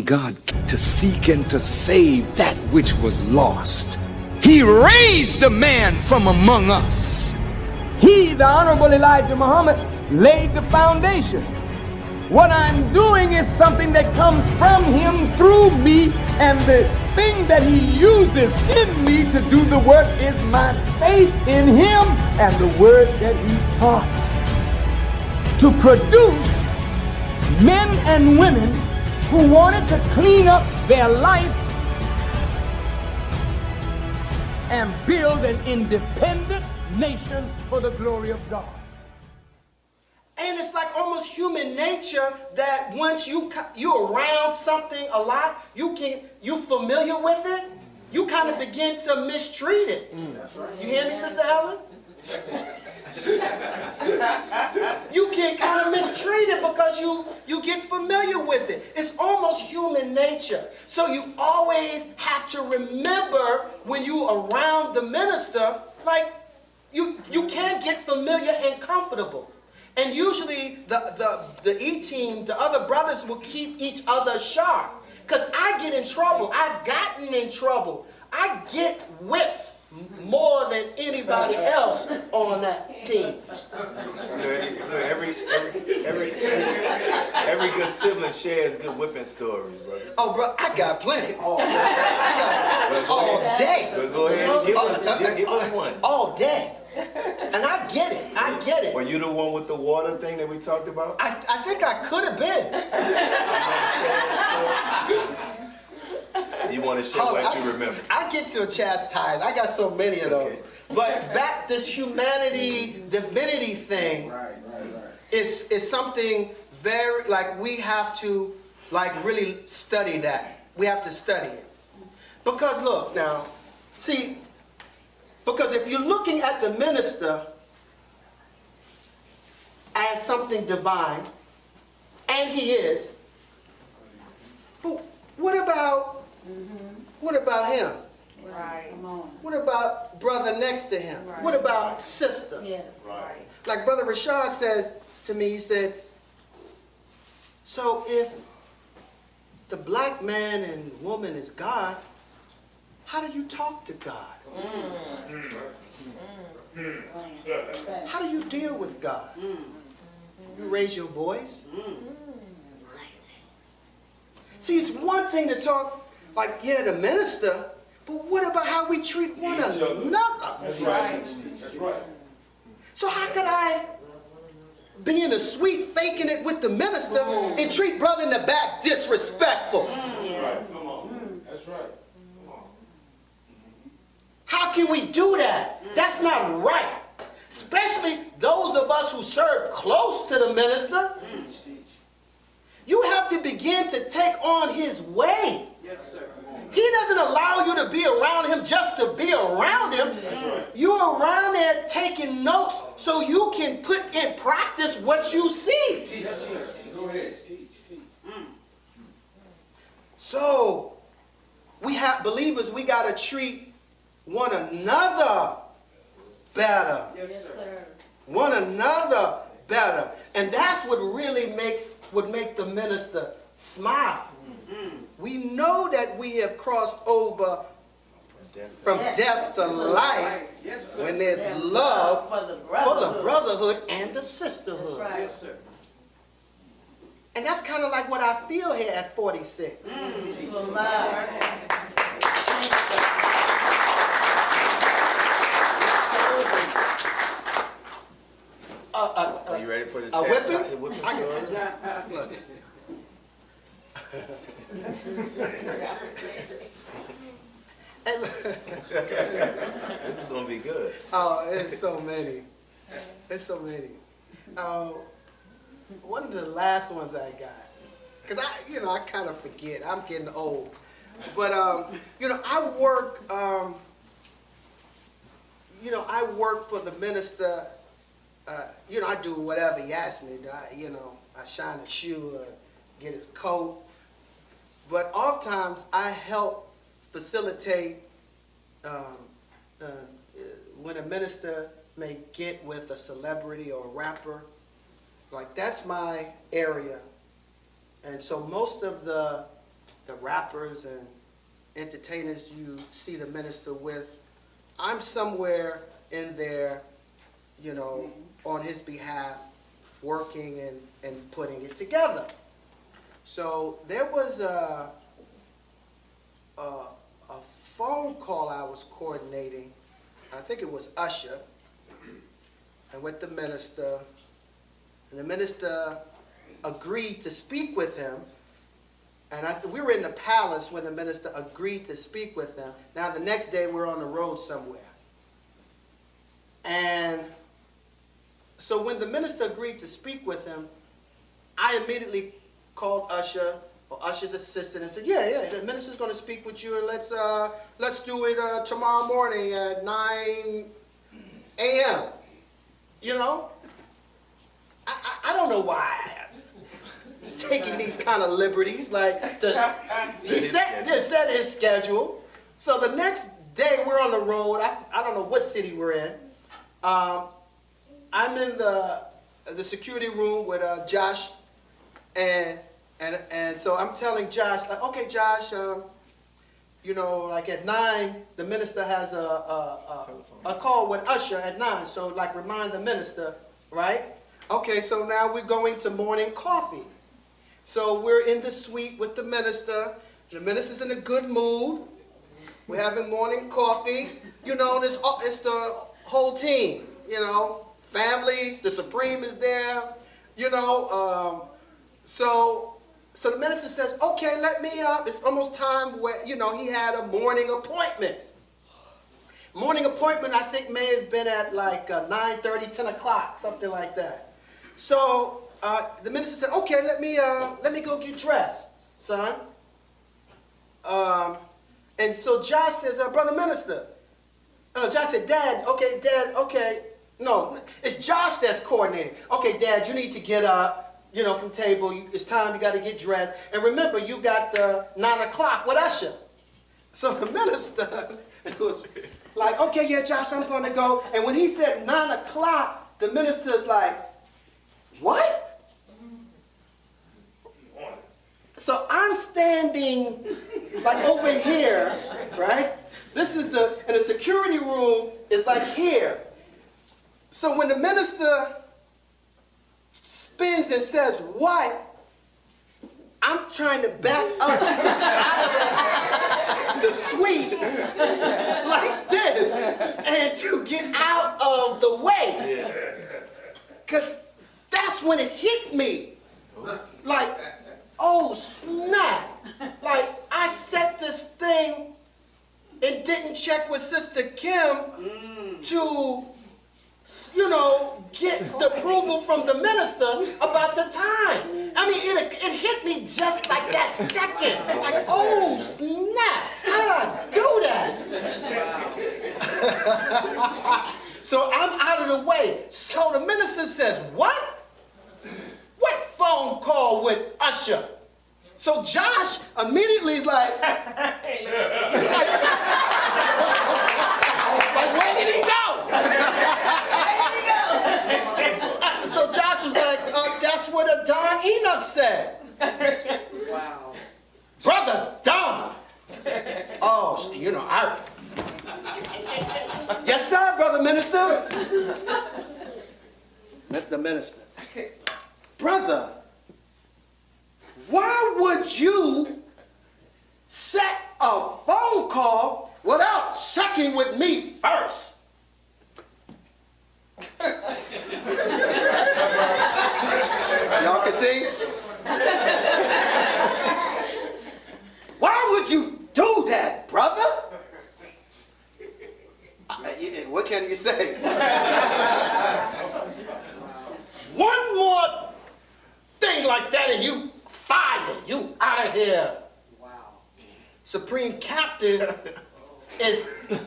God to seek and to save that which was lost. He raised a man from among us. He, the Honorable Elijah Muhammad, laid the foundation. What I'm doing is something that comes from him through me, and the thing that he uses in me to do the work is my faith in him and the word that he taught. To produce men and women who wanted to clean up their life and build an independent nation for the glory of God. And it's like almost human nature that once you're around something a lot, you're familiar with it, you kind of begin to mistreat it. You hear me, Sister Helen? You can kind of mistreat it because you get familiar with it. It's almost human nature. So you always have to remember when you're around the minister, like you can't get familiar and comfortable. And usually the E-team, the other brothers will keep each other sharp. Because I get in trouble. I've gotten in trouble. I get whipped more than anybody else on that team. Every good sibling shares good whipping stories, brothers. Oh, bro, I got plenty. I got all day. But go ahead and give us one. All day. And I get it. I get it. Were you the one with the water thing that we talked about? I think I could have been. You want to share what you remember? I get to chastise. I got so many of those. Okay. But back this humanity, divinity thing is something very, like, we have to, like, really study that. We have to study it. Because look, now, see, because if you're looking at the minister as something divine, and he is, but what about him? Right. What about brother next to him? Right. What about sister? Yes. Right. Like Brother Rashad says to me, he said, so if the black man and woman is God, how do you talk to God? How do you deal with God? You raise your voice? See, it's one thing to talk like, yeah, the minister, but what about how we treat one another? That's right. That's right. So how could I be in the suite faking it with the minister and treat brother in the back disrespectful? Right. Come on. That's right. Come on. How can we do that? That's not right. Especially those of us who serve close to the minister. You have to begin to take on his way. Yes, sir. He doesn't allow you to be around him just to be around him. Right. You're around there taking notes so you can put in practice what you see. Teach. Go ahead. Teach. So, we have believers, we got to treat one another better. Yes, sir. One another better. And that's what really would make the minister smile. We know that we have crossed over from death to life when there's love for the for the brotherhood and the sisterhood. That's right. Yes, sir. And that's kind of like what I feel here at 46. Well, my. Are you ready for the whipping? whipping I story? can, look. Hey, look. This is gonna be good. Oh, it's so many. It's so many. One of the last ones I got, because I kind of forget. I'm getting old. But, I work, I work for the minister. I do whatever he asks me to. I shine a shoe or get his coat. But oftentimes I help facilitate when a minister may get with a celebrity or a rapper. Like, that's my area. And so most of the rappers and entertainers you see the minister with, I'm somewhere in there, you know, on his behalf, working and putting it together. So there was a phone call I was coordinating. I think it was Usher, and with the minister. And the minister agreed to speak with him. And we were in the palace when the minister agreed to speak with him. Now the next day we're on the road somewhere. And so when the minister agreed to speak with him, I immediately called Usher, or Usher's assistant, and said, yeah, the minister's going to speak with you, and let's do it tomorrow morning at 9 a.m. You know? I don't know why I'm taking these kind of liberties. Like, he set his schedule. So the next day we're on the road. I don't know what city we're in. I'm in the security room with Josh, and so I'm telling Josh, like, okay, Josh, you know, like at 9, the minister has a call with Usher at 9. So like remind the minister, right? Okay, so now we're going to morning coffee. So we're in the suite with the minister. The minister's in a good mood. We're having morning coffee. You know, it's the whole team, you know, family, the Supreme is there, you know. So the minister says, okay, let me up. It's almost time where, you know, he had a morning appointment. Morning appointment, I think, may have been at like 9:30, 10 o'clock, something like that. So the minister said, okay, let me go get dressed, son. And so Josh says, brother minister. Josh said, Dad, okay. No, it's Josh that's coordinating. Okay, Dad, you need to get up, you know, from table. It's time, you got to get dressed. And remember, you got 9 o'clock with Usher. So the minister was like, okay, yeah, Josh, I'm going to go. And when he said 9 o'clock, the minister's like, what? So I'm standing like over here, right? This is and the security room is like here. So when the minister spins and says, what? I'm trying to back up out of the suite like this and to get out of the way. Because that's when it hit me. Like, oh snap. Like, I set this thing and didn't check with Sister Kim to, you know, get the approval from the minister about the time. I mean, it hit me just like that second. Like, oh snap, how did I do that? So I'm out of the way. So the minister says, what? What phone call with Usher? So Josh immediately is like, where did he go? So Josh was like, that's what Don Enoch said. Wow. Brother Don. Oh, you know, yes, sir, brother minister. The minister. Brother, why would you set a phone call without checking with me first? Y'all can see? Why would you do that, brother? What can you say? One more thing like that and you fired. You out of here. Wow. Supreme Captain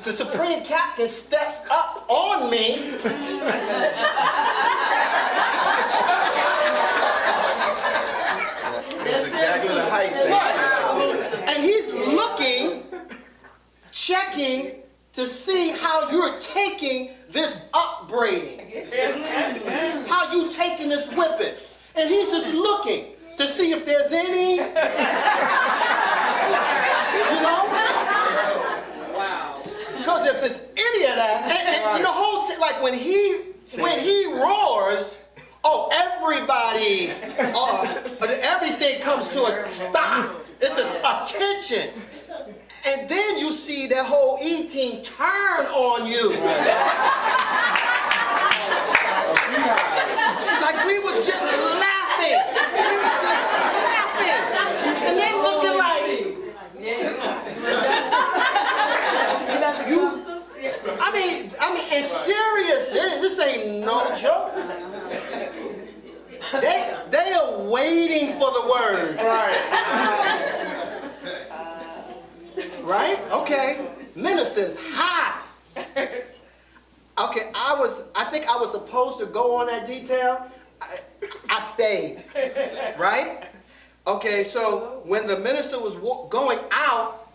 the Supreme Captain steps up on me. That's exactly the height thing. And he's looking, checking to see how you're taking this upbraiding. How you taking this whipping. And he's just looking to see if there's any when he roars, oh, everybody, everything comes to a stop. It's a tension. And then you see that whole E-team turn on you. Like we were just laughing. We were just laughing. And they looking like, I mean, and serious, this ain't no joke. They are waiting for the word. Right? Okay. Ministers, hi. Okay, I think I was supposed to go on that detail. I stayed. Right? Okay, so when the minister was going out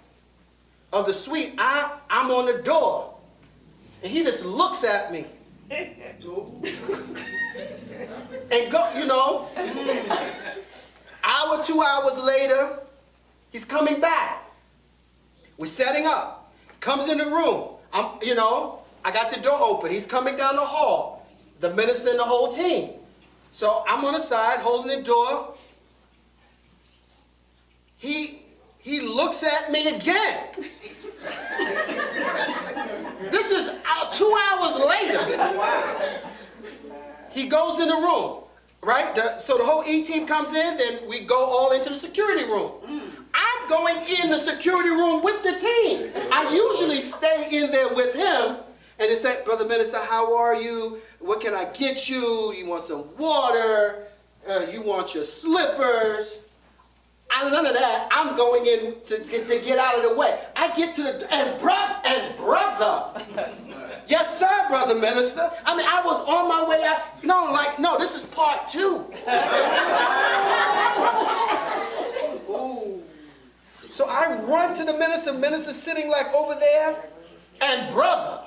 of the suite, I'm on the door. And he just looks at me. And go, hour, 2 hours later, he's coming back. We're setting up. Comes in the room. I got the door open. He's coming down the hall. The minister and the whole team. So I'm on the side holding the door. He looks at me again. This is 2 hours later. He goes in the room, right? So the whole E-team comes in, then we go all into the security room. I'm going in the security room with the team. I usually stay in there with him, and they say, Brother Minister, how are you? What can I get you? You want some water? You want your slippers? None of that. I'm going in to get out of the way. I get to the and brother. Yes, sir, Brother Minister. I mean, I was on my way out. No, this is part 2. Ooh. So I run to the minister's sitting like over there, and brother,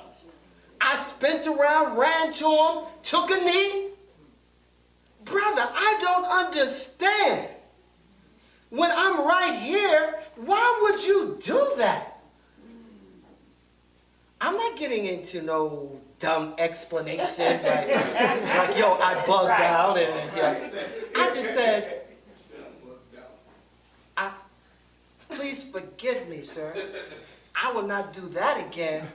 I spent around, ran to him, took a knee. Brother, I don't understand. When I'm right here, why would you do that? I'm not getting into no dumb explanations like yo, I bugged out and I just said, please forgive me, sir. I will not do that again.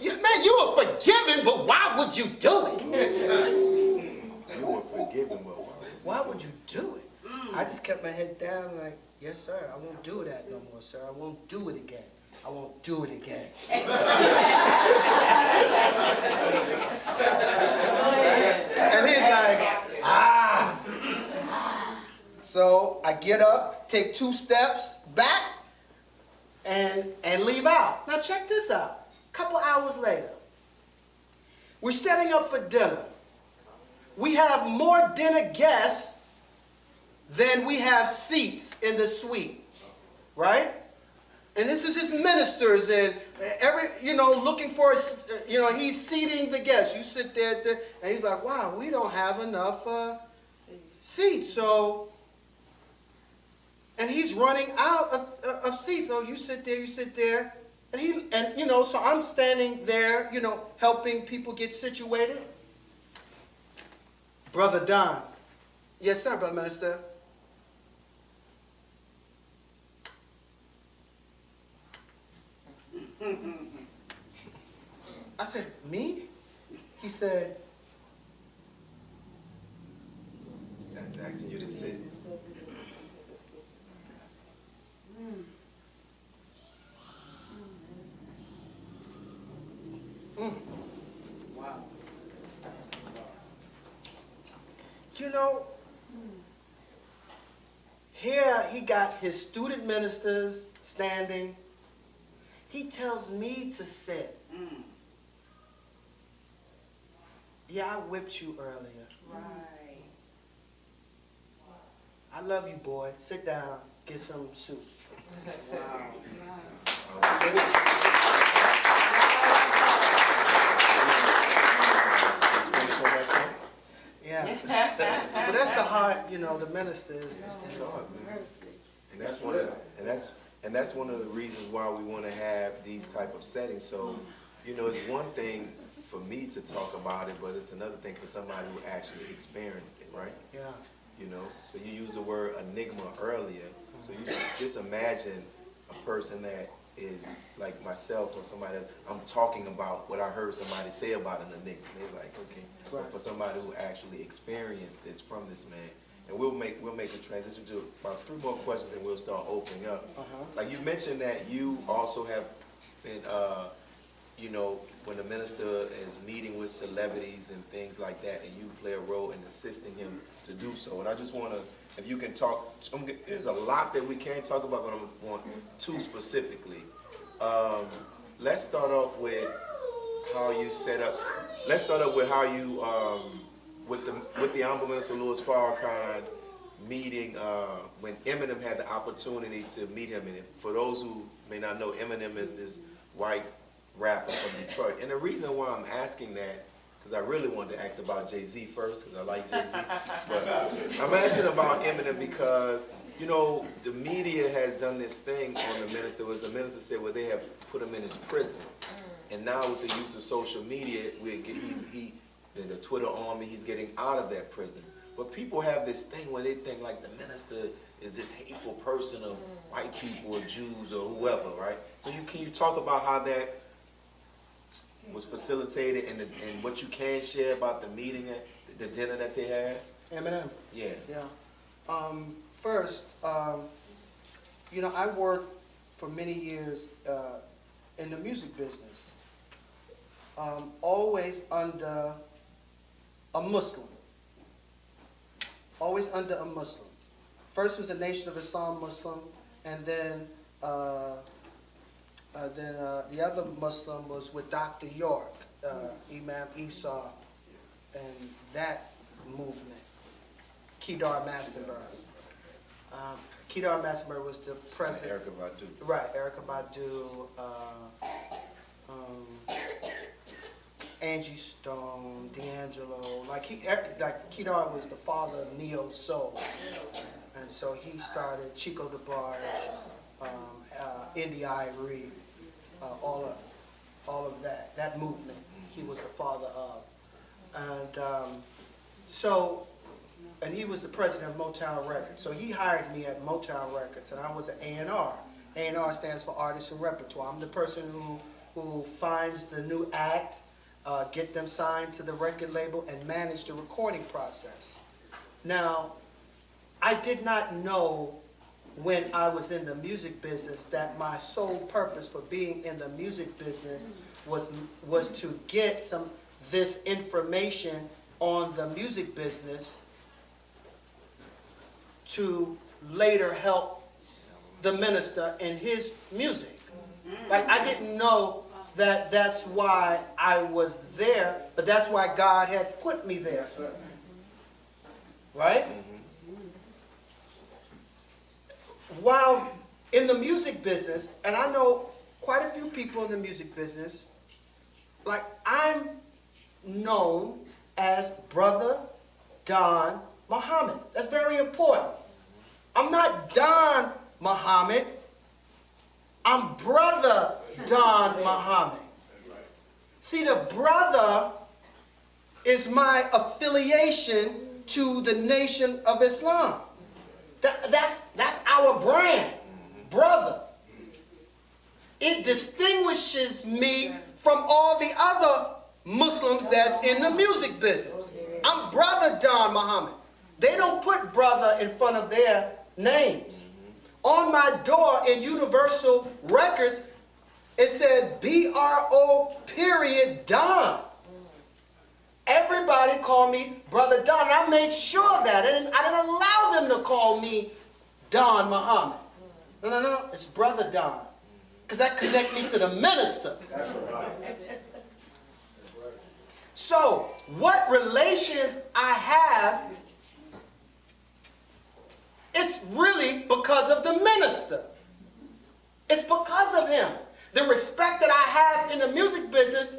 You were forgiven, but why would you do it? You were forgiven, but why would you do it? I just kept my head down like, yes, sir, I won't do that no more, sir. I won't do it again. I won't do it again. And he's like, So I get up, take 2 steps back, and leave out. Now check this out. A couple hours later, we're setting up for dinner. We have more dinner guests than we have seats in the suite, right? And this is his ministers and looking for, he's seating the guests. You sit there, and he's like, wow, we don't have enough seats. So, and he's running out of seats. So you sit there. And so I'm standing there, helping people get situated. Brother Don. Yes, sir, Brother Minister. I said, me? He said, I'm asking you to sit. Wow. Here he got his student ministers standing. He tells me to sit. Yeah, I whipped you earlier. Right. I love you, boy. Sit down. Get some soup. Wow. Yeah. But that's the heart, the ministers. It's hard, man. And that's one of the reasons why we want to have these type of settings. So, it's one thing for me to talk about it, but it's another thing for somebody who actually experienced it, right? Yeah. You know, so you used the word enigma earlier. So you just imagine a person that is like myself or somebody that I'm talking about what I heard somebody say about an enigma. They're like, okay. But for somebody who actually experienced this from this man, and we'll make a transition to about 3 more questions and we'll start opening up. Like you mentioned that you also have been, you know, when the minister is meeting with celebrities and things like that, and you play a role in assisting him to do so. And I just want to, if you can talk, there's a lot that we can't talk about, but I want 2 specifically. Let's start off with how you set up. Let's start up with how you, with the Honorable Minister Louis Farrakhan meeting when Eminem had the opportunity to meet him. And for those who may not know, Eminem is this white rapper from Detroit. And the reason why I'm asking that, because I really wanted to ask about Jay-Z first, because I like Jay-Z. But I'm asking about Eminem because, you know, the media has done this thing on the minister, as the minister said, where they have put him in his prison. And now with the use of social media, the Twitter army, he's getting out of that prison. But people have this thing where they think like the minister is this hateful person of white people or Jews or whoever, right? So can you talk about how that was facilitated and what you can share about the meeting, the dinner that they had? Eminem? Yeah. Yeah. First, you know, I worked for many years in the music business, always under a Muslim. Always under a Muslim. First was a Nation of Islam Muslim, and then the other Muslim was with Dr. York, Imam Isa, and that movement. Kedar Massenburg. Kedar Massenburg was the president. Erykah Badu. Right, Erykah Badu, Angie Stone, D'Angelo. Like Kedar was the father of neo soul, and so he started Chico DeBarge, Indy Irie, all of that movement. He was the father of, and he was the president of Motown Records. So he hired me at Motown Records, and I was an A&R. A&R stands for Artist and Repertoire. I'm the person who finds the new act, get them signed to the record label, and manage the recording process. Now, I did not know when I was in the music business that my sole purpose for being in the music business was to get this information on the music business to later help the minister in his music. Like, I didn't know that that's why I was there, but that's why God had put me there. Right? While in the music business, and I know quite a few people in the music business, like I'm known as Brother Don Muhammad. That's very important. I'm not Don Muhammad. I'm Brother Don Muhammad. See, the brother is my affiliation to the Nation of Islam. That's our brand, brother. It distinguishes me from all the other Muslims that's in the music business. I'm Brother Don Muhammad. They don't put brother in front of their names. On my door in Universal Records, it said B-R-O period Don. Everybody called me Brother Don. I made sure that. I didn't allow them to call me Don Muhammad. No. It's Brother Don. Because that connects me to the minister. That's right. So, what relations I have, it's really because of the minister. It's because of him. The respect that I have in the music business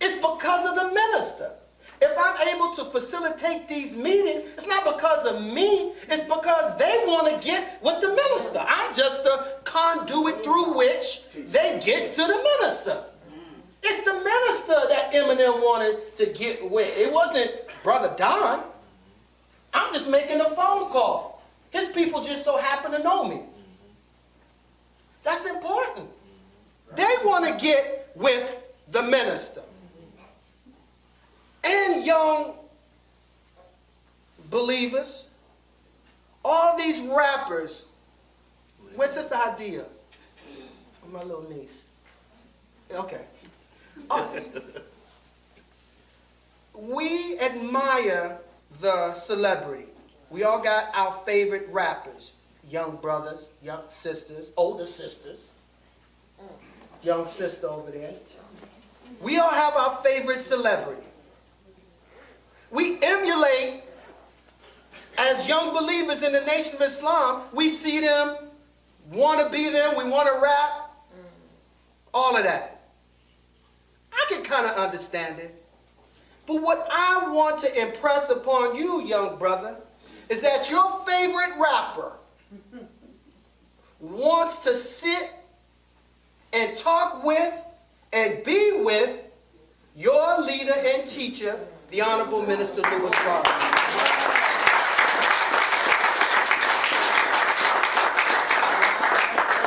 is because of the minister. If I'm able to facilitate these meetings, it's not because of me. It's because they want to get with the minister. I'm just the conduit through which they get to the minister. It's the minister that Eminem wanted to get with. It wasn't Brother Don. I'm just making a phone call. His people just so happen to know me. That's important. They want to get with the minister. And young believers, all these rappers. Where's Sister Hadia? My little niece. Okay. We admire the celebrity. We all got our favorite rappers. Young brothers, young sisters, older sisters. Young sister over there. We all have our favorite celebrity. We emulate, as young believers in the Nation of Islam, we see them, want to be them, we want to rap, all of that. I can kind of understand it. But what I want to impress upon you, young brother, is that your favorite rapper wants to sit and talk with and be with your leader and teacher, the Honorable Minister Louis Farrakhan.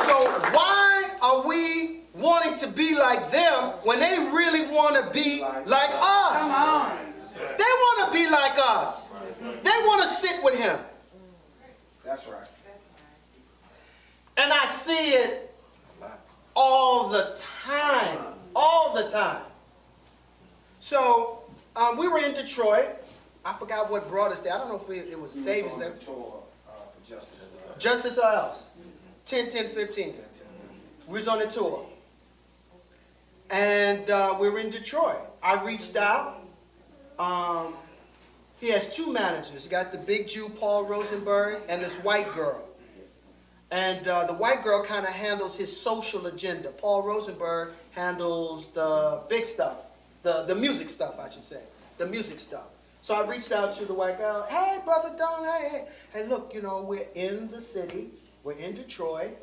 So why are we wanting to be like them when they really want to be like us? They want to be like us. They want to sit with him. That's right. And I see it all the time. All the time. So, we were in Detroit. I forgot what brought us there. I don't know if it was Savings there. Justice or else. 10-10-15. We was on the tour. And we were in Detroit. I reached out. He has two managers. He got the big Jew, Paul Rosenberg, and this white girl. And the white girl kind of handles his social agenda. Paul Rosenberg handles the big stuff. The music stuff, I should say. The music stuff. So I reached out to the white girl. Hey, Brother Don, hey. Hey, look, you know, we're in the city. We're in Detroit.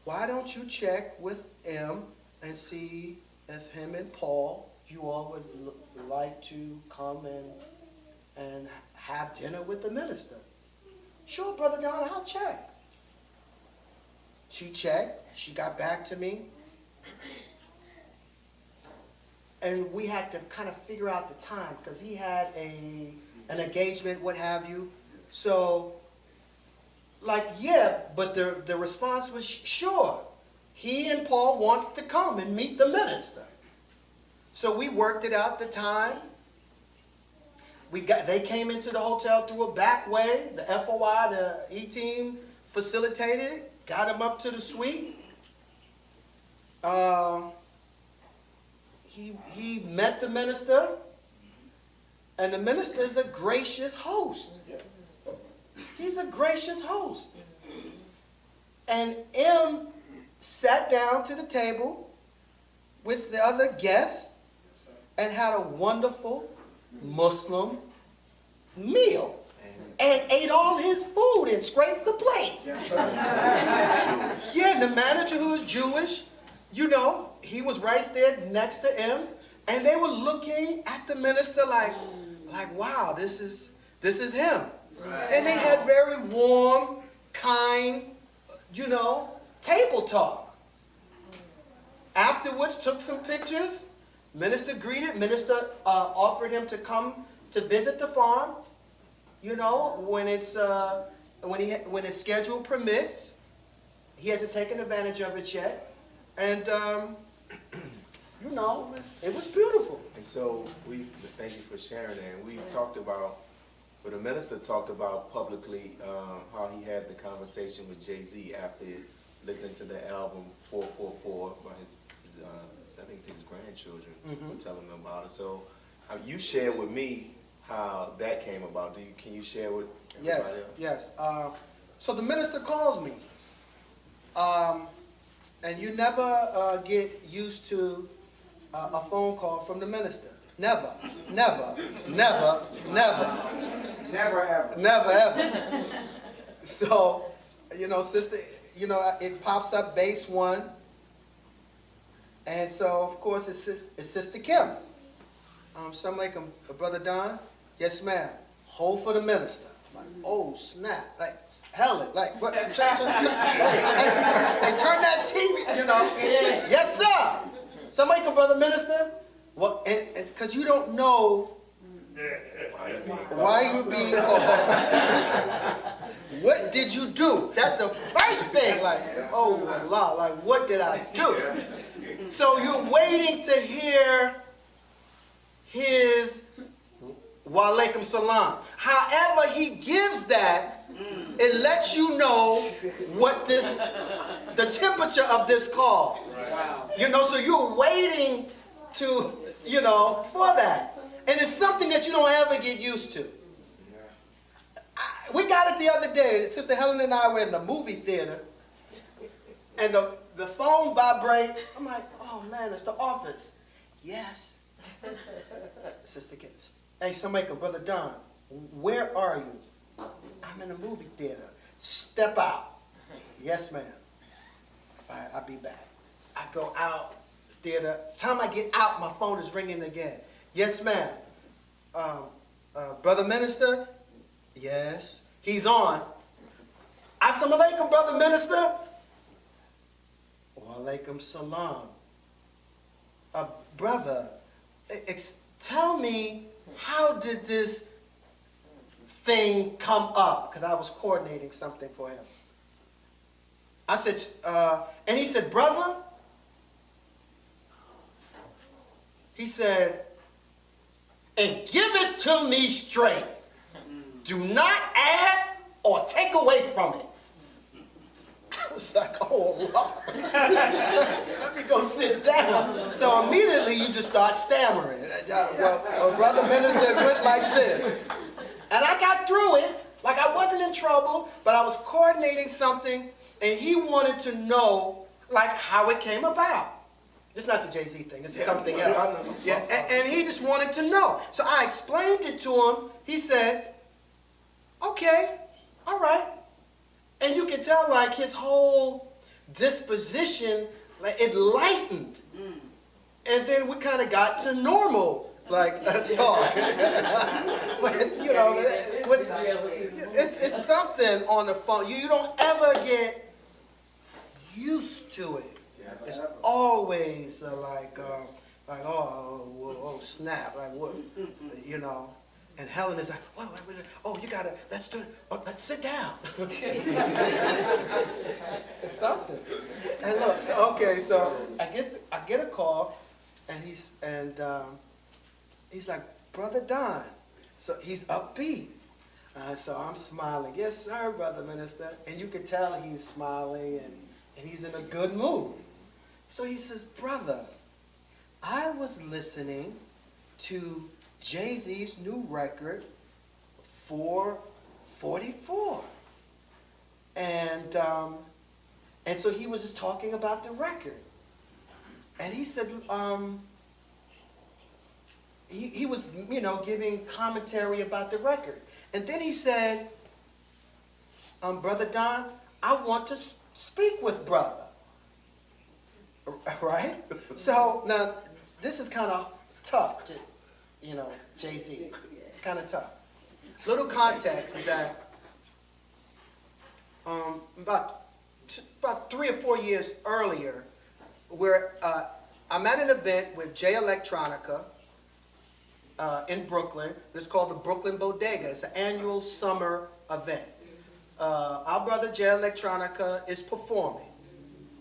Why don't you check with M and see if him and Paul, you all would like to come and have dinner with the minister? Sure, Brother Don, I'll check. She checked. She got back to me. And we had to kind of figure out the time because he had an engagement, what have you. So, like, yeah, but the response was, sure. He and Paul wants to come and meet the minister. So we worked it out the time. They came into the hotel through a back way. The FOI, the E-team facilitated, got him up to the suite. He met the minister, and the minister is a gracious host. He's a gracious host. And M sat down to the table with the other guests and had a wonderful Muslim meal and ate all his food and scraped the plate. Yeah, and the manager, who is Jewish, you know, he was right there next to him, and they were looking at the minister like wow, this is him. Right. And they had very warm, kind, you know, table talk. Afterwards, took some pictures. Minister greeted. Minister offered him to come to visit the farm. You know, when his schedule permits. He hasn't taken advantage of it yet, and you know, it was beautiful. And so we thank you for sharing that. And we talked about, but the minister talked about publicly how he had the conversation with Jay-Z after listening to the album 444 by his I think it's his grandchildren were telling him about it. So you shared with me how that came about. Can you share with everybody else? Yes. So the minister calls me. And you never get used to a phone call from the minister. Never, never, never, never. Never ever. Never ever. So, you know, sister, you know, it pops up base 1. And so, of course, it's Sister Kim. Some like him, Brother Don. Yes, ma'am. Hold for the minister. Like, oh, snap. Like, Helen, like, what? Hey, turn that TV, you know. Yes, sir. Somebody come, Brother Minister. Well, and it's because you don't know why you're being called. What did you do? That's the first thing. Like, oh, Allah, like, what did I do? So you're waiting to hear his wa alaikum salam. However he gives that, it lets you know what the temperature of this call. You know, so you're waiting to, you know, for that. And it's something that you don't ever get used to. We got it the other day. Sister Helen and I were in the movie theater, and the phone vibrate. I'm like, oh man, it's the office. Yes. Sister Kim. Hey, somebody come, Brother Don, where are you? I'm in the movie theater. Step out. Yes, ma'am. All right, I'll be back. I go out theater. Time I get out, my phone is ringing again. Yes, ma'am. Brother Minister? Yes. He's on. Assalamu alaikum, Brother Minister. Wa alaikum salam. Brother, tell me, how did this thing come up? Because I was coordinating something for him. I said, and he said, brother, he said, and give it to me straight. Do not add or take away from it. I was like, oh, Lord. Let me go sit down. So immediately you just start stammering. Well, Brother Minister, it went like this. And I got through it, like I wasn't in trouble, but I was coordinating something, and he wanted to know, like, how it came about. It's not the Jay-Z thing, this is something else. Yeah, and he just wanted to know. So I explained it to him. He said, okay, all right. And you can tell, like, his whole disposition, like, it lightened. And then we kind of got to normal, like, talk. But, you know, it's something on the phone. You don't ever get used to it. It's always oh, snap, like, what, you know. And Helen is like, what, oh, you gotta, let's do it. Oh, let's sit down. It's something. And look, so I get a call, and he's like, Brother Don. So he's upbeat. So I'm smiling. Yes, sir, Brother Minister. And you can tell he's smiling, and he's in a good mood. So he says, brother, I was listening to Jay-Z's new record, 444. And so he was just talking about the record. And he said, he was, you know, giving commentary about the record. And then he said, Brother Don, I want to speak with brother. Right? So now, this is kind of tough to, you know, Jay-Z. It's kind of tough. Little context is that about 3 or 4 years earlier, where I'm at an event with Jay Electronica in Brooklyn. It's called the Brooklyn Bodega. It's an annual summer event. Our brother Jay Electronica is performing.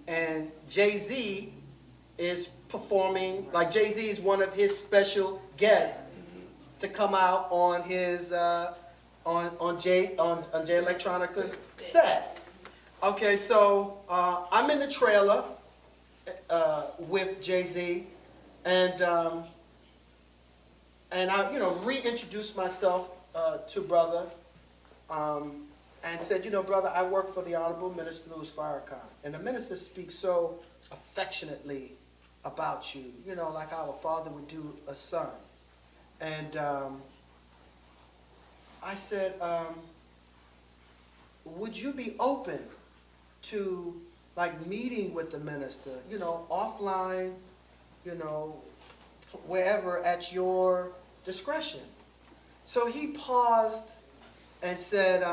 And Jay-Z is performing, like Jay-Z is one of his special guests to come out on his on Jay Electronica's set. Okay, so I'm in the trailer with Jay-Z, and I, you know, reintroduced myself to brother. And said, you know, brother, I work for the Honorable Minister Louis Farrakhan. And the minister speaks so affectionately about you, you know, like our father would do a son. And I said, would you be open to, like, meeting with the minister, you know, offline, wherever at your discretion. So he paused and said,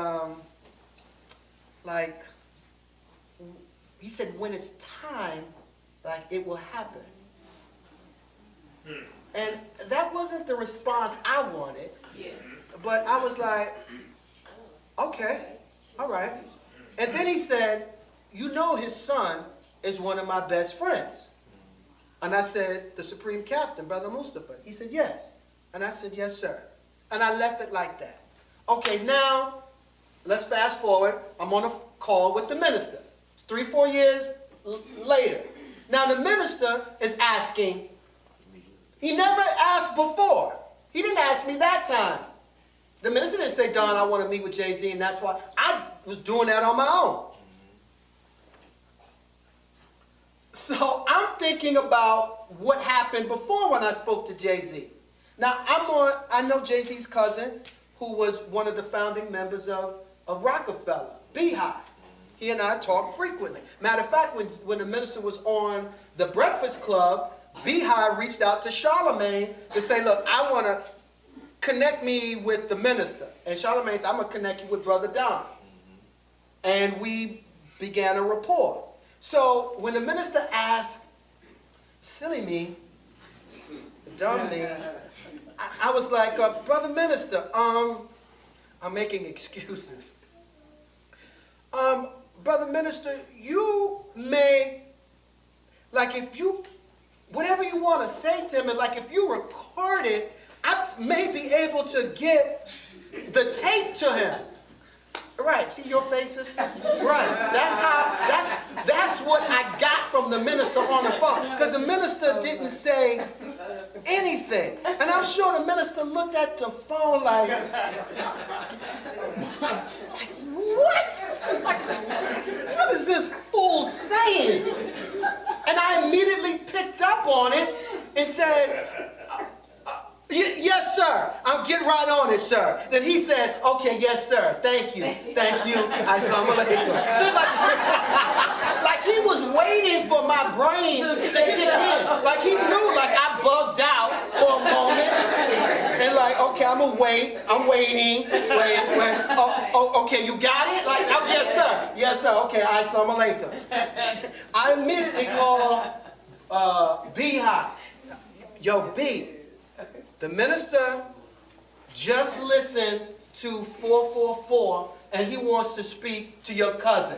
he said, when it's time, it will happen. And that wasn't the response I wanted. Yeah. But I was like, okay, all right. And then he said, his son is one of my best friends. And I said, the Supreme Captain, Brother Mustafa. He said, yes. And I said, yes, sir. And I left it like that. Okay, now, let's fast forward. I'm on a call with the minister. It's 3-4 years later. Now, the minister is asking, he never asked before. He didn't ask me that time. The minister didn't say, Don, I want to meet with Jay-Z, and that's why I was doing that on my own. So I'm thinking about what happened before when I spoke to Jay-Z. Now, I know Jay-Z's cousin, who was one of the founding members of Rockefeller, Beehive. He and I talk frequently. Matter of fact, when the minister was on the Breakfast Club, Beehive reached out to Charlemagne to say, look, I want to connect me with the minister. And Charlemagne said, I'm going to connect you with Brother Don. And we began a rapport. So when the minister asked, silly me, dumb me, I was like, Brother Minister, I'm making excuses. Brother Minister, you may, whatever you want to say to him, and if you record it, I may be able to get the tape to him. Right, see your face, sister? Right, that's what I got from the minister on the phone. Because the minister didn't say anything. And I'm sure the minister looked at the phone like, what? What is this fool saying? And I immediately picked up on it and said, yes, sir. I'm getting right on it, sir. Then he said, okay, yes, sir. Thank you. Thank you. Assalamu alaikum. Like he was waiting for my brain to kick in. Like he knew, I bugged out for a moment. And okay, I'm going to wait. I'm waiting. Wait. Oh, okay, you got it? Oh, yes, sir. Yes, sir. Okay, assalamu alaikum. I immediately called Beehive. Yo, B. The minister just listened to 444 and he wants to speak to your cousin.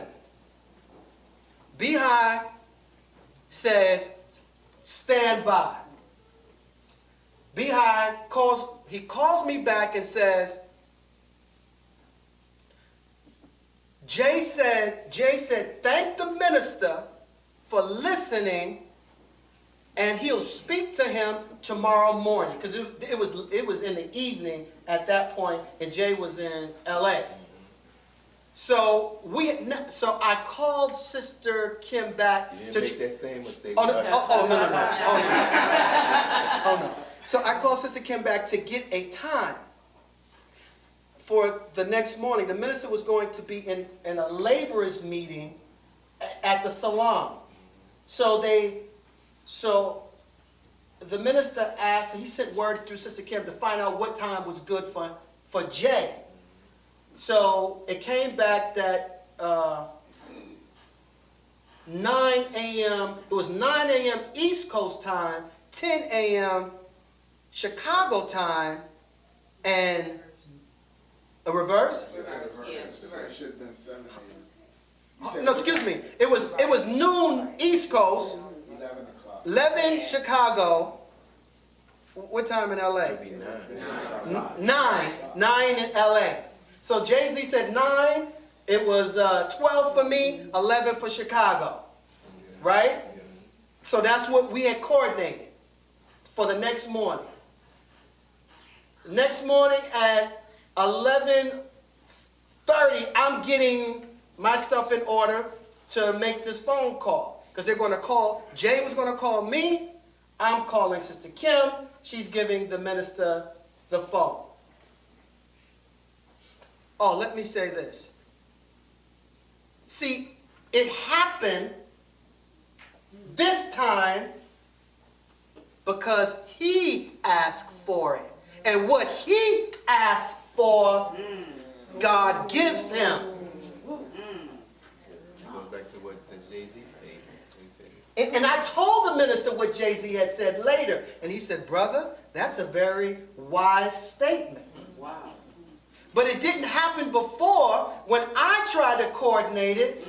Beehive said, stand by. Beehive calls me back and says, Jay said, thank the minister for listening, and he'll speak to him tomorrow morning. Because it was in the evening at that point, and Jay was in LA. So I called Sister Kim back. You didn't make that same mistake. No. So I called Sister Kim back to get a time for the next morning. The minister was going to be in a laborers meeting at the salon. So the minister asked, he sent word through Sister Kim to find out what time was good for Jay. So it came back that 9 a.m., it was 9 a.m. East Coast time, 10 a.m. Chicago time, and a reverse? It should have been 7 a.m. No, excuse me. It was noon East Coast, 11 o'clock. 11 Chicago. What time in LA? It'd be 9. 9 in LA. So Jay-Z said 9. It was 12 for me, 11 for Chicago. Right? So that's what we had coordinated for the next morning. Next morning at 11:30, I'm getting my stuff in order to make this phone call. Because they're going to call, Jay was going to call me. I'm calling Sister Kim. She's giving the minister the phone. Oh, let me say this. See, it happened this time because he asked for it. And what he asked for, God gives him. It goes back to what the Jay-Z statement. And I told the minister what Jay-Z had said later. And he said, brother, that's a very wise statement. Wow. But it didn't happen before when I tried to coordinate it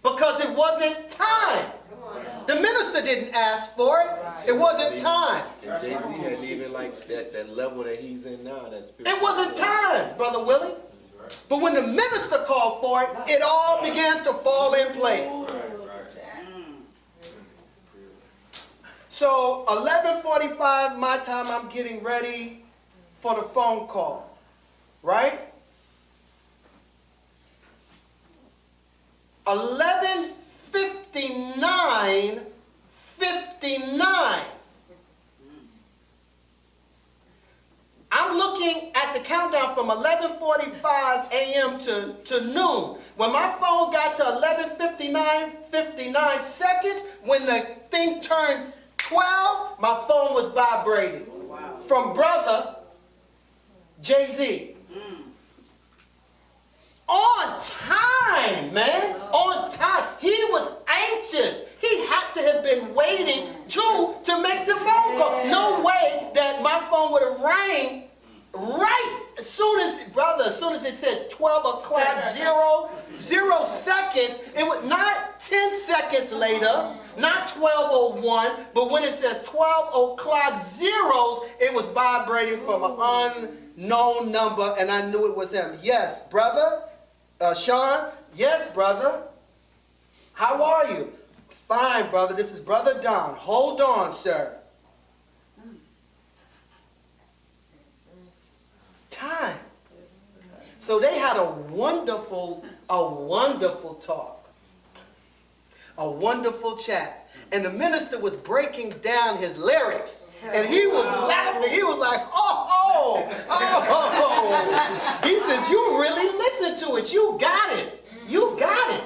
because it wasn't time. The minister didn't ask for it. It wasn't time. And Jay-Z hadn't even like that level that he's in now. That spiritual. It wasn't time, Brother Willie. But when the minister called for it, it all began to fall in place. So 11:45 my time, I'm getting ready for the phone call. Right? 11:59. I'm looking at the countdown from 11:45 a.m. to noon. When my phone got to 11:59 seconds, when the thing turned 12, my phone was vibrating. Wow. From brother Jay-Z. On time, man. On time. He was anxious. He had to have been waiting to make the phone call. No way that my phone would have rang right as soon as it said 12 o'clock, 0 seconds. It was not 10 seconds later, not 12:01, but when it says 12 o'clock zeros, it was vibrating from an unknown number, and I knew it was him. Yes, brother. Sean, yes, brother. How are you? Fine, brother. This is Brother Don. Hold on, sir. Time. So they had a wonderful talk. A wonderful chat. And the minister was breaking down his lyrics. And he was laughing. He was like, oh. He says, you really listen to it. You got it. You got it.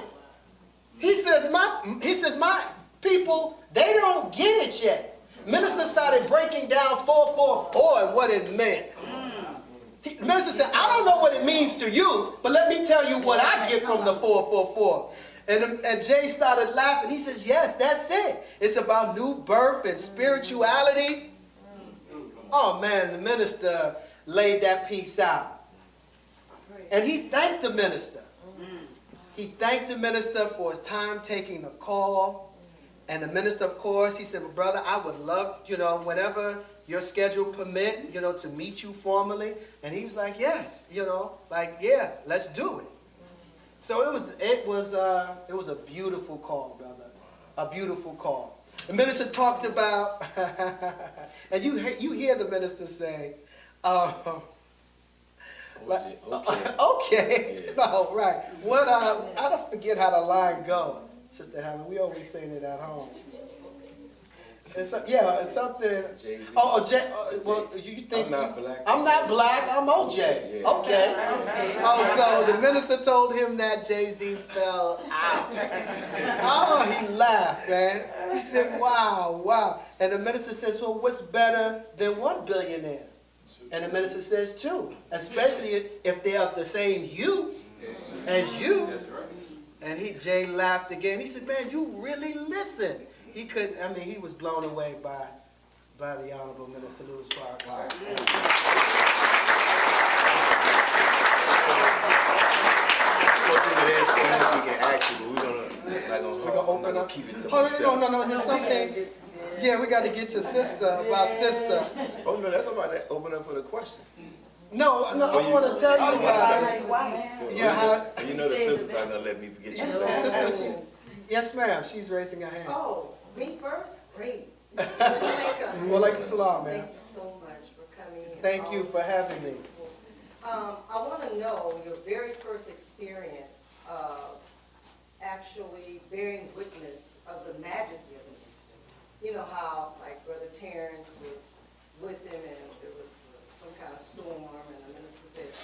He says, my people, they don't get it yet. Minister started breaking down 444 and what it meant. Minister said, I don't know what it means to you, but let me tell you what I get from the 444. And Jay started laughing. He says, yes, that's it. It's about new birth and spirituality. Oh, man, the minister laid that piece out. And he thanked the minister. He thanked the minister for his time taking the call. And the minister, of course, he said, well, brother, I would love, whenever your schedule permit, to meet you formally. And he was like, yes, yeah, let's do it. So it was a beautiful call, brother. A beautiful call. The minister talked about, and you hear the minister say, okay. Yeah. No, right. What I don't forget how the line goes, Sister Helen. We always saying it at home. It's something. Jay-Z. Well, you think I'm not black. I'm not black. I'm OJ. Yeah. Okay. So the minister told him that Jay-Z fell out. Oh, he laughed, man. He said, wow. And the minister says, well, what's better than one billionaire? And the minister says, two, especially if they're of the same hue as you. And Jay laughed again. He said, man, you really listen. He was blown away by the Honorable Minister Louis Farrakhan. There's so much we can ask you, but we're gonna keep it to myself. No, there's something. Yeah, we got to get to sister. Oh no, that's about that. Open up for the questions. No, I want to tell you about it. Yeah, the sister's not gonna let me forget you. Yes, ma'am. She's raising her hand. Oh, me first? Great. Walaikum salam, ma'am. Thank you so much for coming. Thank you for having me. I want to know your very first experience of actually bearing witness of the majesty of the minister. You know how, like, Brother Terrence was with him and there was some kind of storm and the minister said,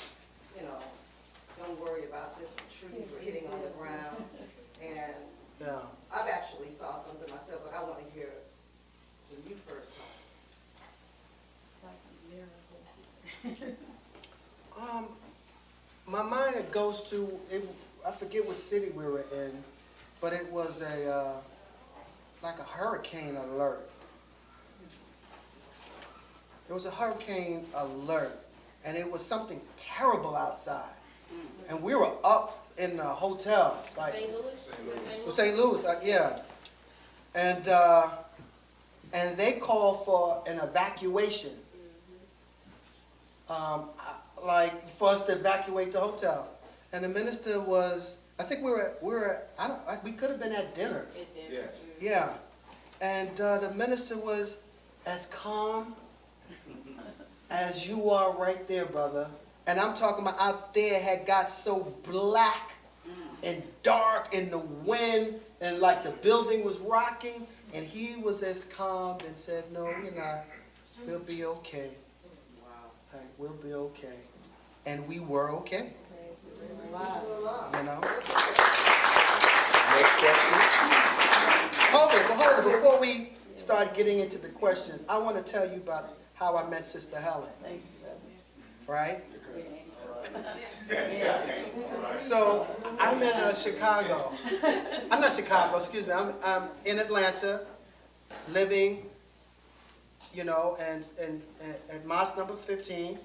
don't worry about this, the trees were hitting on the ground. And Yeah. I've actually saw something myself, but I want to hear when you first saw it. goes to, I forget what city we were in, but it was like a hurricane alert. It was a hurricane alert, and it was something terrible outside. And we were up in the hotel, like St. Louis, yeah. And they called for an evacuation, like for us to evacuate the hotel. And the minister was, I think we could have been at dinner. Yes. Yeah. And the minister was as calm as you are right there, brother. And I'm talking about out there had got so black and dark in the wind, and like the building was rocking, and he was as calm and said, no, you're not. We'll be okay. Wow. Like, we'll be okay. And we were okay. Wow. You know? Next question. Hold it. Before we start getting into the questions, I want to tell you about how I met Sister Helen. Right? So I'm in Chicago. I'm not Chicago, excuse me. I'm in Atlanta, living, you know, and at Mosque number 15,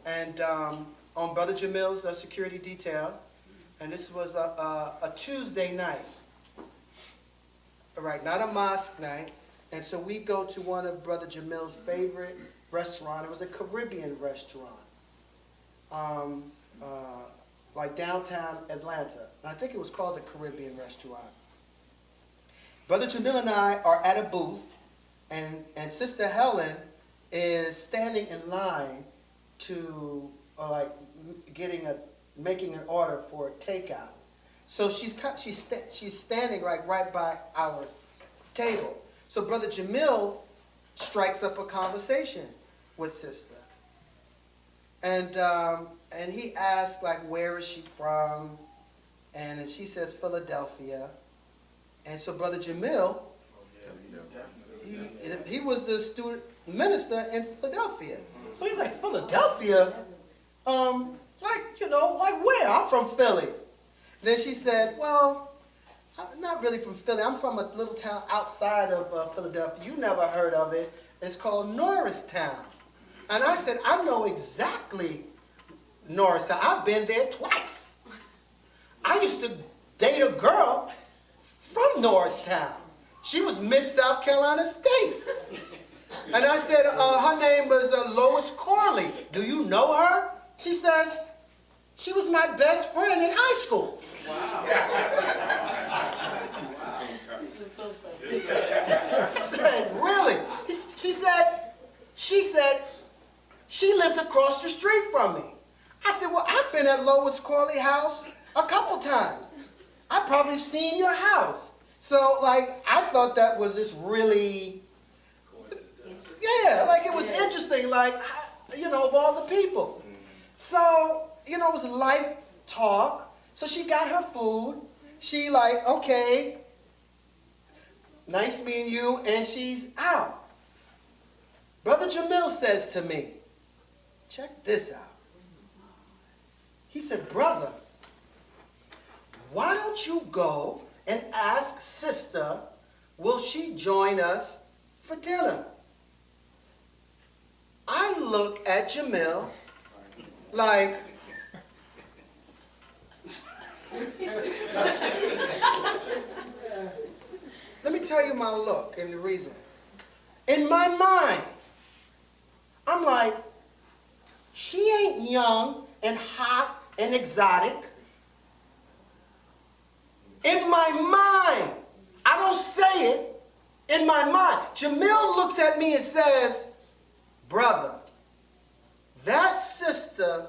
and on Brother Jamil's security detail. And this was a Tuesday night. All right, not a mosque night. And so we go to one of Brother Jamil's favorite restaurants. It was a Caribbean restaurant. Like downtown Atlanta. And I think it was called the Caribbean Restaurant. Brother Jamil and I are at a booth, and Sister Helen is standing in line to, making an order for takeout. So she's standing right by our table. So Brother Jamil strikes up a conversation with Sister. And he asks, like, where is she from? And she says Philadelphia. And so Brother Jamil, he was the student minister in Philadelphia. So he's like, Philadelphia? Like where? I'm from Philly. Then she said, well, I'm not really from Philly. I'm from a little town outside of Philadelphia. You never heard of it. It's called Norristown. And I said, I know exactly Norristown. I've been there twice. I used to date a girl from Norristown. She was Miss South Carolina State. And I said, her name was Lois Corley. Do you know her? She says, she was my best friend in high school. Wow. I said, really? She said, she lives across the street from me. I said, well, I've been at Lois Corley's house a couple times. I've probably seen your house. So, like, I thought that was just really, yeah, like it was interesting, like, you know, of all the people. So, you know, it was light talk. So she got her food. She like, okay, nice meeting you, and she's out. Brother Jamil says to me, check this out. He said, brother, why don't you go and ask Sister, will she join us for dinner? I look at Jamil like, let me tell you my look and the reason. In my mind, I'm like, she ain't young and hot and exotic. In my mind, I don't say it, in my mind. Jamil looks at me and says, brother, that sister,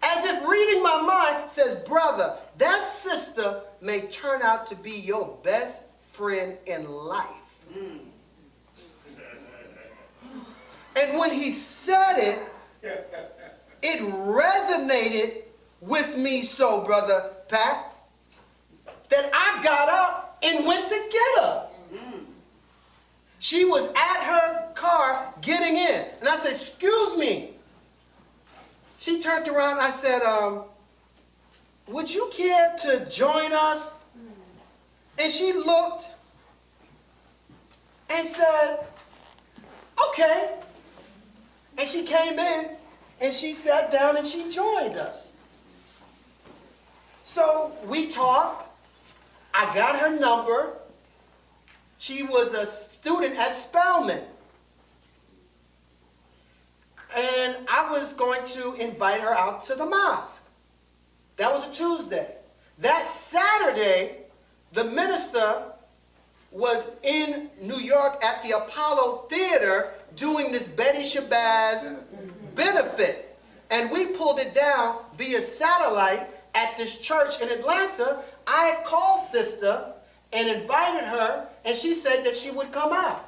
as if reading my mind, says, brother, that sister may turn out to be your best friend in life. And when he said it, it resonated with me so, Brother Pat, that I got up and went to get her. She was at her car getting in. And I said, excuse me. She turned around and I said, would you care to join us? And she looked and said, okay. And she came in and she sat down and she joined us. So we talked. I got her number. She was a student at Spelman. And I was going to invite her out to the mosque. That was a Tuesday. That Saturday, the minister was in New York at the Apollo Theater doing this Betty Shabazz benefit. And we pulled it down via satellite at this church in Atlanta. I had called Sister and invited her, and she said that she would come out.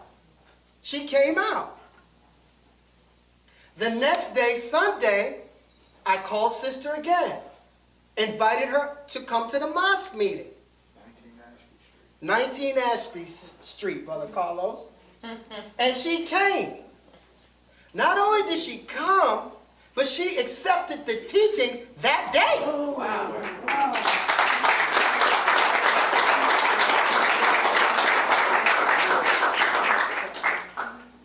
She came out. The next day, Sunday, I called Sister again, invited her to come to the mosque meeting. 19 Ashby Street, Brother Carlos. And she came. Not only did she come, but she accepted the teachings that day. Oh, wow.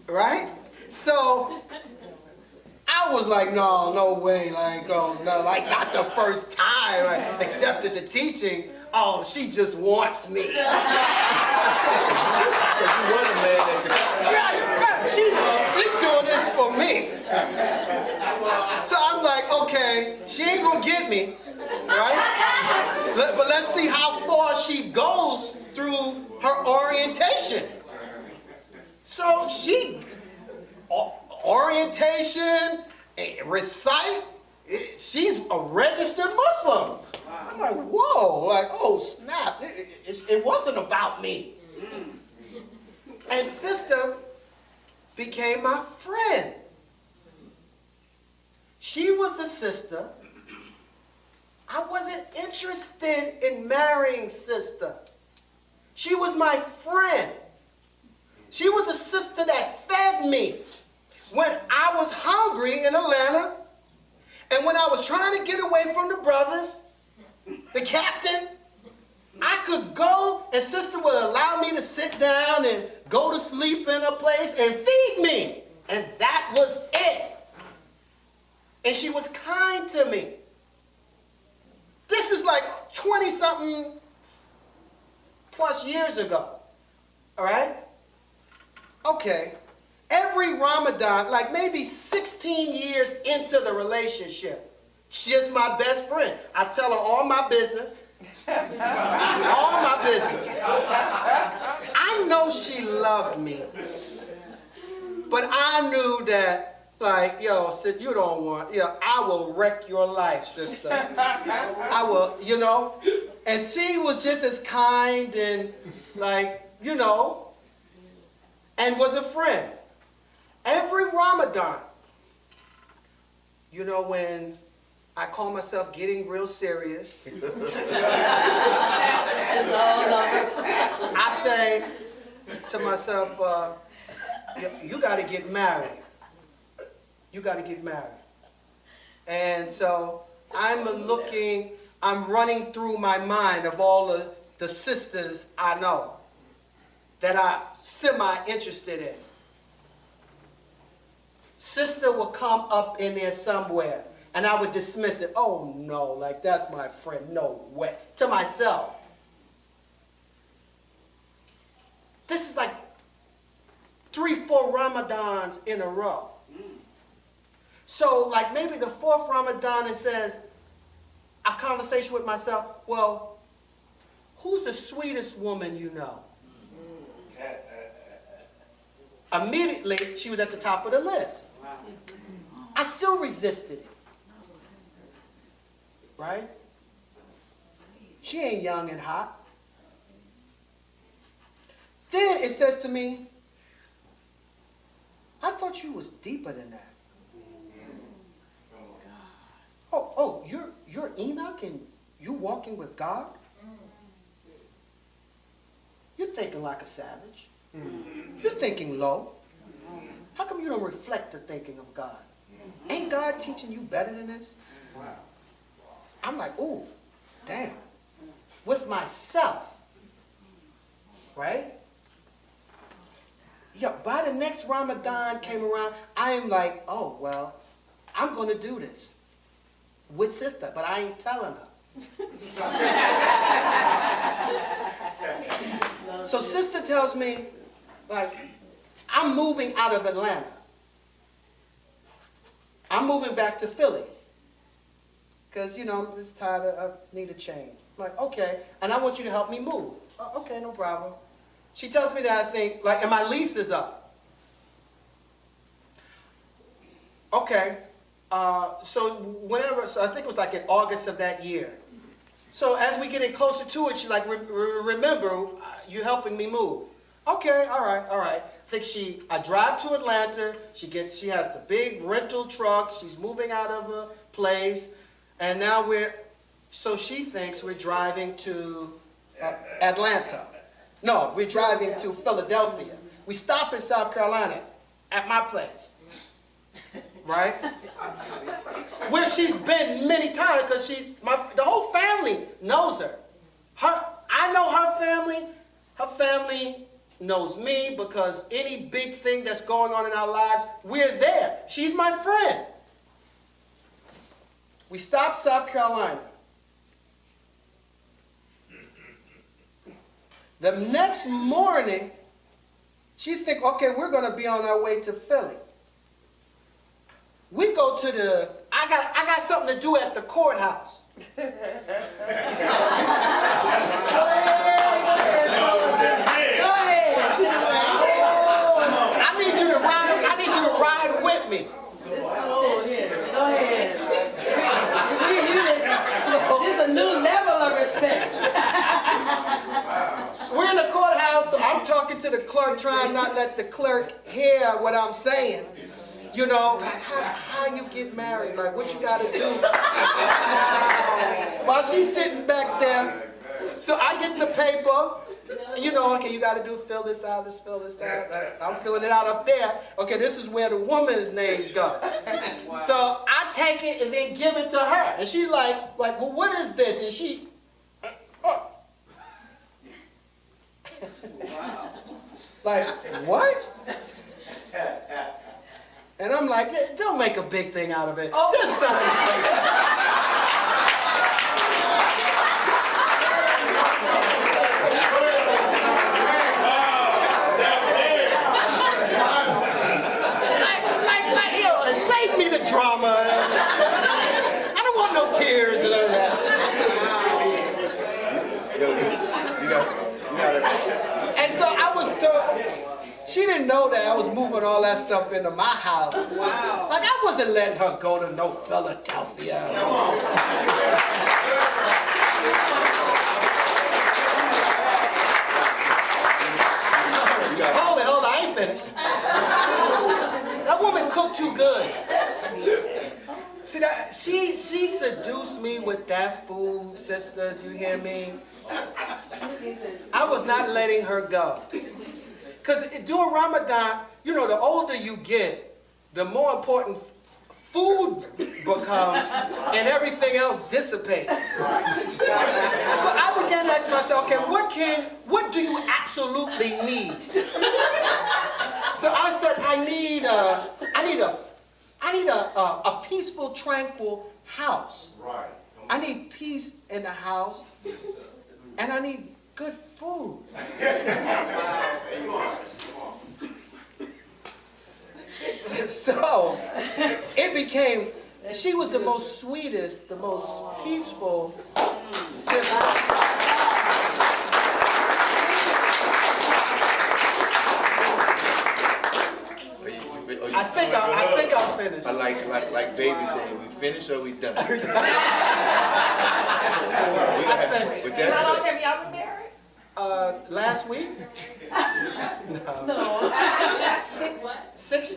Right? So I was like, no way, like, oh no, like not the first time I accepted the teaching. Oh, she just wants me. You want a man that She's doing this for me. So I'm like, okay, she ain't gonna get me, right? But let's see how far she goes through her orientation. So she, orientation, recite, she's a registered Muslim. I'm like, whoa, like, oh snap, it wasn't about me. And Sister became my friend. She was the sister. I wasn't interested in marrying Sister. She was my friend. She was a sister that fed me when I was hungry in Atlanta, and when I was trying to get away from the brothers, the captain, I could go and Sister would allow me to sit down and go to sleep in a place and feed me. And that was it. And she was kind to me. This is like 20-something plus years ago. All right? Okay. Every Ramadan, like maybe 16 years into the relationship, she's just my best friend. I tell her all my business. All my business. I know she loved me. But I knew that, like, yo, sis, you don't want, I will wreck your life, sister. I will, And she was just as kind and, like, and was a friend. Every Ramadan, when I call myself getting real serious, I say to myself, you got to get married. You got to get married. And so I'm running through my mind of all the sisters I know that I'm semi-interested in. Sister will come up in there somewhere, and I would dismiss it. Oh, no, like, that's my friend. No way. To myself. This is like 3-4 Ramadans in a row. So, like, maybe the 4th Ramadan, it says, a conversation with myself, well, who's the sweetest woman you know? Immediately, she was at the top of the list. I still resisted it. Right? She ain't young and hot. Then it says to me, I thought you was deeper than that. Oh, you're Enoch and you walking with God? You're thinking like a savage. You're thinking low. How come you don't reflect the thinking of God? Ain't God teaching you better than this? I'm like, ooh, damn, with myself, right? Yeah, by the next Ramadan came around, I am like, oh, well, I'm going to do this with sister, but I ain't telling her. So sister tells me, like, I'm moving out of Atlanta. I'm moving back to Philly. Because, you know, I'm just tired of, I need a change. I'm like, okay, and I want you to help me move. Okay, no problem. She tells me that I think, like, and my lease is up. Okay, so I think it was like in August of that year. So as we getting closer to it, she's like, remember, you're helping me move. Okay, all right. I drive to Atlanta, she has the big rental truck, she's moving out of a place, and now so she thinks we're driving to Atlanta. No, we're driving to Philadelphia. We stop in South Carolina at my place, right? Where she's been many times because the whole family knows her. I know her family. Her family knows me because any big thing that's going on in our lives, we're there. She's my friend. We stop South Carolina. The next morning, she think, okay, we're going to be on our way to Philly. We go to I got something to do at the courthouse. I need you to ride with me. Go ahead. This is a new level of respect. We're in the courthouse, so I'm talking to the clerk, trying not let the clerk hear what I'm saying. You know, how you get married, like what you gotta do. While she's sitting back there, so I get the paper, you know, okay, you gotta fill this out, fill this out. I'm filling it out up there. Okay, this is where the woman's name goes. So I take it and then give it to her. And she's like, well, what is this? And she, like, what? And I'm like, don't make a big thing out of it. Just sign it. Like, save me the drama. I don't want no tears and all that. And so I was told, she didn't know that I was moving all that stuff into my house. Wow. Like I wasn't letting her go to no Philadelphia. Hold on, I ain't finished. That woman cooked too good. See that she seduced me with that food, sisters, you hear me? I was not letting her go. Because during Ramadan, you know, the older you get, the more important food becomes and everything else dissipates. So I began to ask myself, okay, what do you absolutely need? So I said, I need a peaceful, tranquil house. Right. I need peace in the house, and I need good food. So it became, she was the most sweetest, the most peaceful sister. I think I'll finish. I like baby saying, we finished or we done? How long have y'all been married? Last week? No. 6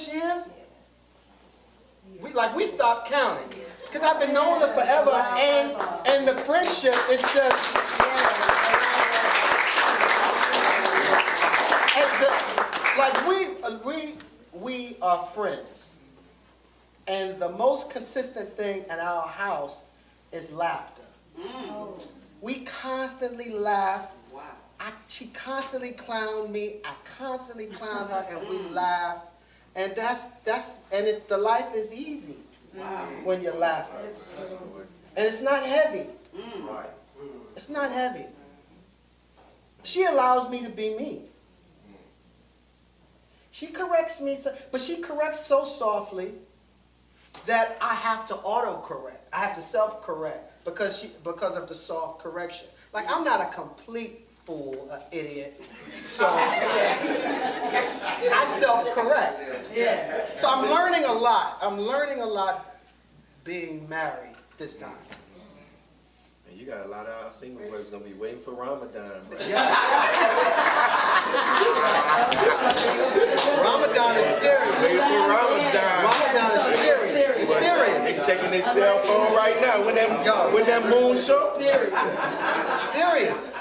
years? We stopped counting. Because I've been knowing her forever, and the friendship is just... we are friends. And the most consistent thing at our house is laughter. We constantly laugh. Wow. She constantly clowned me. I constantly clowned her, and we laugh. And the life is easy when you're laughing. And it's not heavy. It's not heavy. She allows me to be me. She corrects me, but she corrects so softly that I have to auto-correct. I have to self-correct because of the soft correction. Like, I'm not a complete fool, an idiot. So I self-correct. So I'm learning a lot. I'm learning a lot being married this time. And you got a lot of single brothers gonna be waiting for Ramadan, bro. Ramadan is serious. Waiting for Ramadan. Ramadan is serious. It's serious. They checking their cell phone right now. When that moon show. Serious.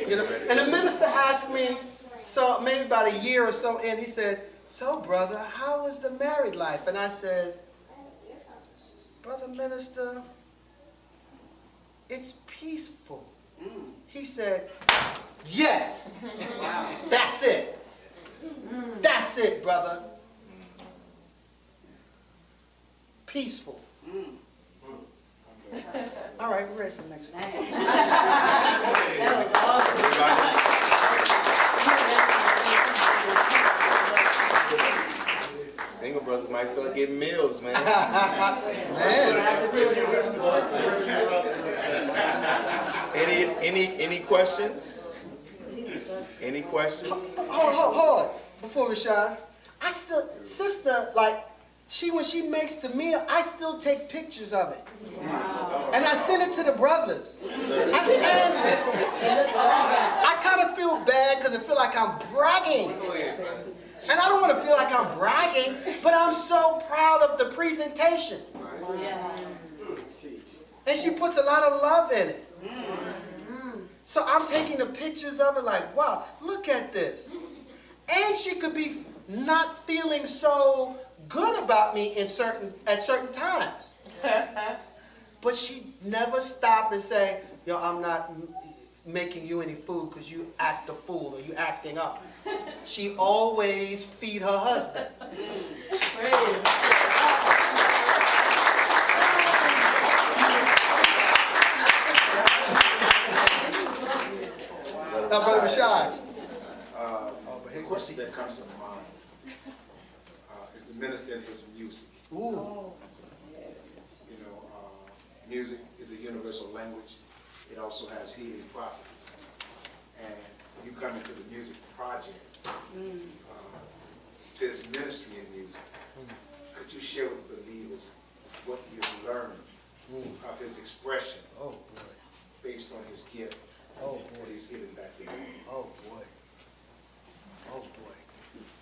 You know, and the minister asked me, so maybe about a year or so in, he said, "So brother, how was the married life?" And I said, "Brother minister, it's peaceful." He said, "Yes, that's it. That's it, brother. Peaceful." All right, we're ready for the next one. Single brothers might start getting meals, man. Any questions? Any questions? Hold. Before Rashad, sister, like, when she makes the meal, I still take pictures of it. And I send it to the brothers. And I kind of feel bad because I feel like I'm bragging. And I don't want to feel like I'm bragging, but I'm so proud of the presentation. And she puts a lot of love in it. So I'm taking the pictures of it like, wow, look at this. And she could be not feeling so good about me at certain times. But she never stop and say, "Yo, I'm not making you any food because you act a fool or you acting up." She always feed her husband. Brother Rashad. The question that comes to mind is the minister and his music. Ooh. You know, music is a universal language. It also has healing properties. And you come into the music project, to his ministry in music. Could you share with the believers what you've learned of his expression based on his gift that he's giving back to you? Oh boy.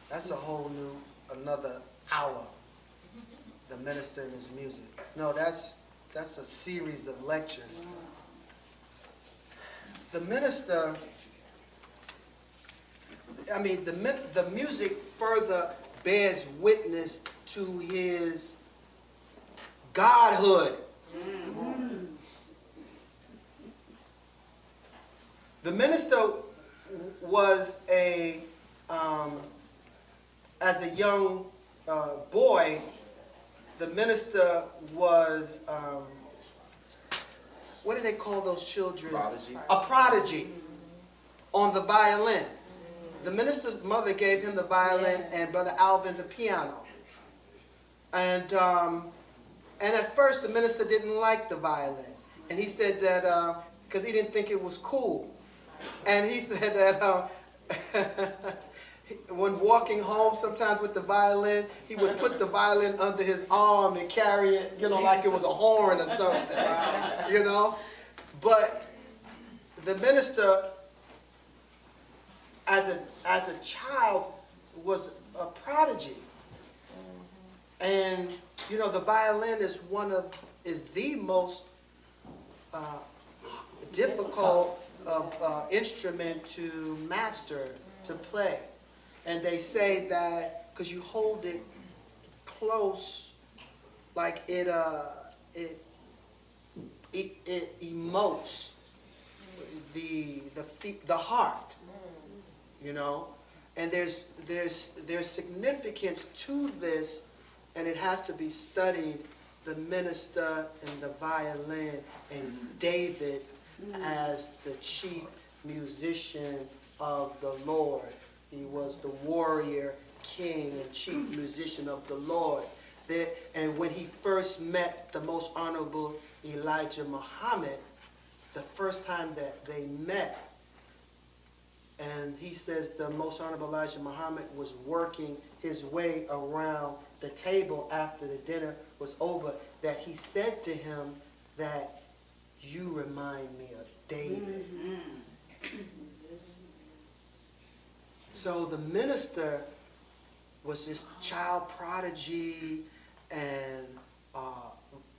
That's a whole another hour. The minister and his music. No, that's a series of lectures. The minister, I mean, the music further bears witness to his godhood. The minister was as a young boy, the minister was, what do they call those children? Prodigy. A prodigy on the violin. The minister's mother gave him the violin and Brother Alvin the piano. And at first the minister didn't like the violin. And he said that, because he didn't think it was cool. And he said that when walking home sometimes with the violin, he would put the violin under his arm and carry it, you know, like it was a horn or something, you know. But the minister, as a child, was a prodigy. And, you know, the violin is the most difficult instrument to master, to play. And they say that because you hold it close, like it it emotes the heart, you know, and there's significance to this, and it has to be studied. The minister and the violin, and David as the chief musician of the Lord. He was the warrior king and chief musician of the Lord. And when he first met the Most Honorable Elijah Muhammad, the first time that they met, and he says the Most Honorable Elijah Muhammad was working his way around the table after the dinner was over, that he said to him that you remind me of David. So the minister was this child prodigy and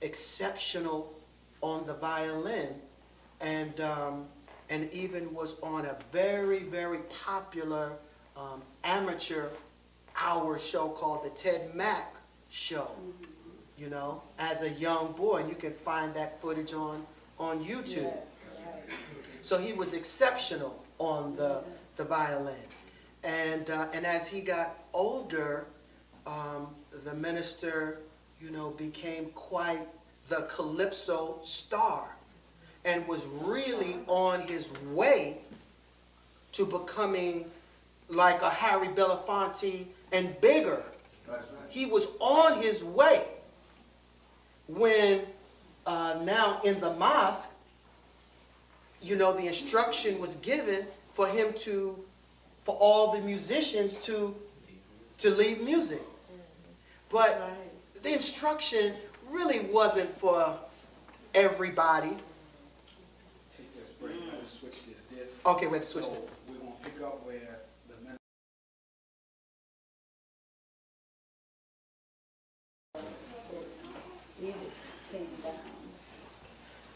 exceptional on the violin, and even was on a very, very popular amateur hour show called the Ted Mack Show, you know, as a young boy. And you can find that footage on YouTube. Yes, right. So he was exceptional on the violin. And as he got older, the minister, you know, became quite the calypso star and was really on his way to becoming like a Harry Belafonte and bigger. That's right. He was on his way when now in the mosque, you know, the instruction was given for him for all the musicians to leave music. But the instruction really wasn't for everybody. Take this break. Let's switch this. Okay, we have to switch so it. We're going to pick up where the minister.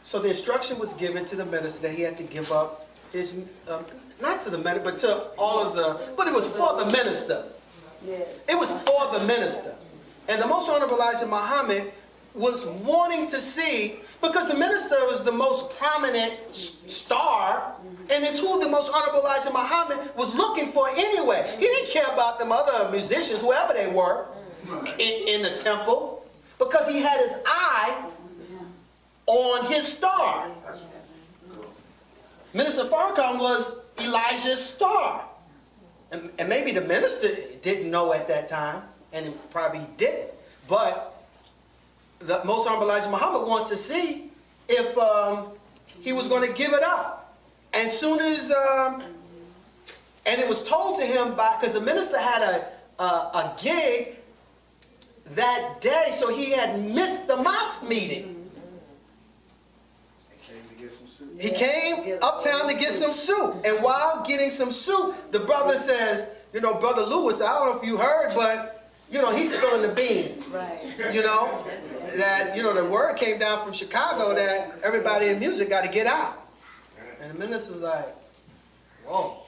So the instruction was given to the minister that he had to give up his, not to the minister, but to all of but it was for the minister. Yes. It was for the minister. And the Most Honorable Elijah Muhammad was wanting to see, because the minister was the most prominent star, and it's who the Most Honorable Elijah Muhammad was looking for anyway. He didn't care about them other musicians, whoever they were, in the temple, because he had his eye on his star. Minister Farrakhan was Elijah's star. And maybe the minister didn't know at that time, and probably didn't. But the Most Honorable Elijah Muhammad wanted to see if he was going to give it up. And soon as, and it was told to him because the minister had a gig that day, so he had missed the mosque meeting. He came uptown to get some soup. And while getting some soup, the brother says, you know, Brother Louis, I don't know if you heard, but, you know, he's spilling the beans. Right. You know, that, you know, the word came down from Chicago that everybody in music got to get out. And the minister was like, whoa.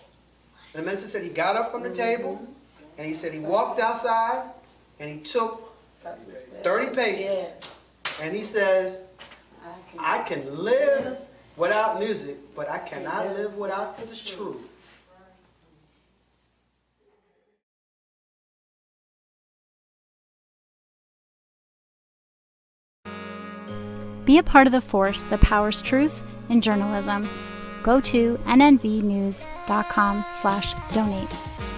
And the minister said he got up from the table, and he said he walked outside, and he took 30 paces. And he says, I can live without music, but I cannot live without the truth. Be a part of the force that powers truth in journalism. Go to nnvnews.com/donate.